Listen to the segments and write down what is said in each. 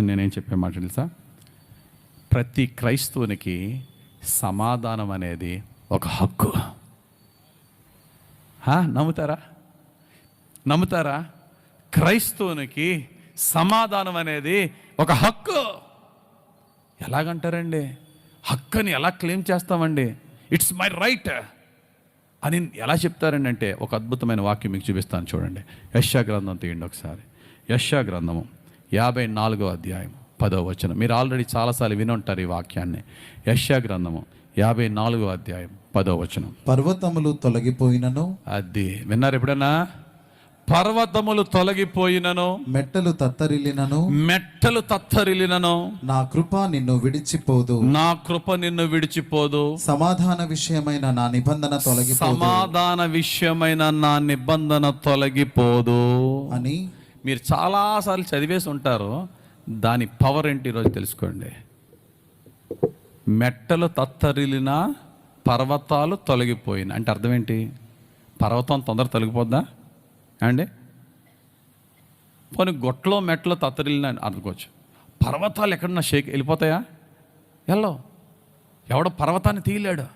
నేనేం చెప్పే మాట తెలుసా? ప్రతి క్రైస్తవునికి సమాధానం అనేది ఒక హక్కు. నమ్ముతారా? క్రైస్తవునికి సమాధానం అనేది ఒక హక్కు. ఎలాగంటారండి? హక్కుని ఎలా క్లెయిమ్ చేస్తామండి? ఇట్స్ మై రైట్ అని ఎలా చెప్తారండి అంటే, ఒక అద్భుతమైన వాక్యం మీకు చూపిస్తాను చూడండి. యెషయా గ్రంథం తీయండి ఒకసారి. యెషయా గ్రంథము 54వ అధ్యాయం 10వ వచనం. మీరు ఆల్రెడీ చాలాసార్లు విని ఉంటారు ఈ వాక్యాన్ని. యెషయా గ్రంథము 54వ అధ్యాయం 10వ వచనం. పర్వతములు తొలగిపోయినను, అది విన్నారు ఎప్పుడన్నా? పర్వతములు తొలగిపోయినను, మెట్టలు తత్తరిల్లినను, నా కృప నిన్ను విడిచిపోదు. సమాధాన విషయమైన నా నిబంధన తొలగిపోదు అని మీరు చాలాసార్లు చదివేసి ఉంటారు. దాని పవర్ ఏంటి ఈరోజు తెలుసుకోండి. మెట్టలు తత్తరిల్లిన, పర్వతాలు తొలగిపోయిన అంటే అర్థం ఏంటి? పర్వతం తొందర తొలగిపోద్దా అండి? పోనీ గొట్టలో మెట్టలో తత్తరిల్లిన అనుకోవచ్చు. పర్వతాలు ఎక్కడన్నా వెళ్ళిపోతాయా? ఎవడో పర్వతాన్ని తీయలేడు.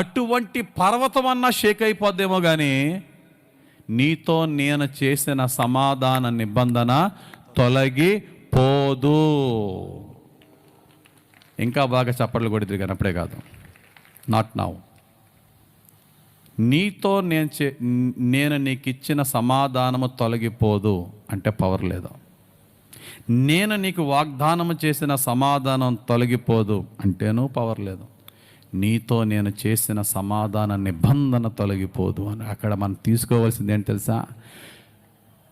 అటువంటి పర్వతం అన్నా షేక్ అయిపోద్దేమో కానీ నీతో నేను చేసిన సమాధాన నిబంధన తొలగిపోదు. ఇంకా బాగా చప్పట్లు కొడితే కానీ అప్పుడే కాదు, నాట్ నౌ. నీతో నేను నీకు ఇచ్చిన సమాధానము తొలగిపోదు అంటే పవర్ లేదు. నేను నీకు వాగ్దానము చేసిన సమాధానం తొలగిపోదు అంటేనూ పవర్ లేదు. నీతో నేను చేసిన సమాధాన నిబంధన తొలగిపోదు అని అక్కడ మనం తీసుకోవాల్సింది ఏంటి తెలుసా?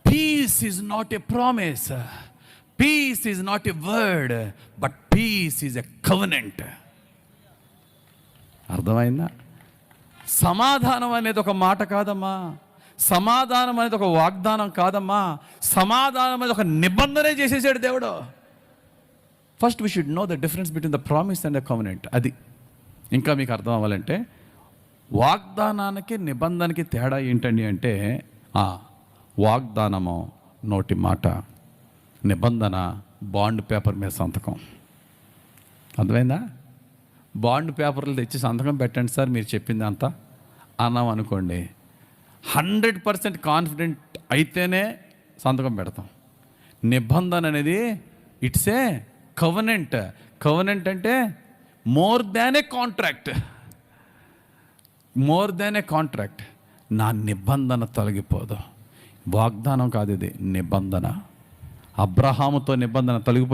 Peace is not a promise, peace is not a word, but peace is a covenant. అర్థమైందా? సమాధానం అనేది ఒక మాట కాదమ్మా. సమాధానం అనేది ఒక వాగ్దానం కాదమ్మా. సమాధానం అనేది ఒక నిబంధనే చేసేసాడు దేవుడు. First we should know the difference between the promise and the covenant. అది ఇంకా మీకు అర్థం అవ్వాలంటే, వాగ్దానానికి నిబంధనకి తేడా ఏంటండి అంటే, వాగ్దానము నోటి మాట, నిబంధన బాండ్ పేపర్ మీద సంతకం. అర్థమైందా? బాండ్ పేపర్లు తెచ్చి సంతకం పెట్టండి సార్ మీరు చెప్పింది అంతా అన్నాం అనుకోండి, 100% కాన్ఫిడెంట్ అయితేనే సంతకం పెడతాం. నిబంధన అనేది ఇట్స్ ఏ కవెనెంట్. కవెనెంట్ అంటే మోర్ దాన్ ఏ కాంట్రాక్ట్. నా నిబంధన తొలగిపోదు. వాగ్దానం కాదు, ఇది నిబంధన. అబ్రహాముతో నిబంధన తొలగిపోయింది.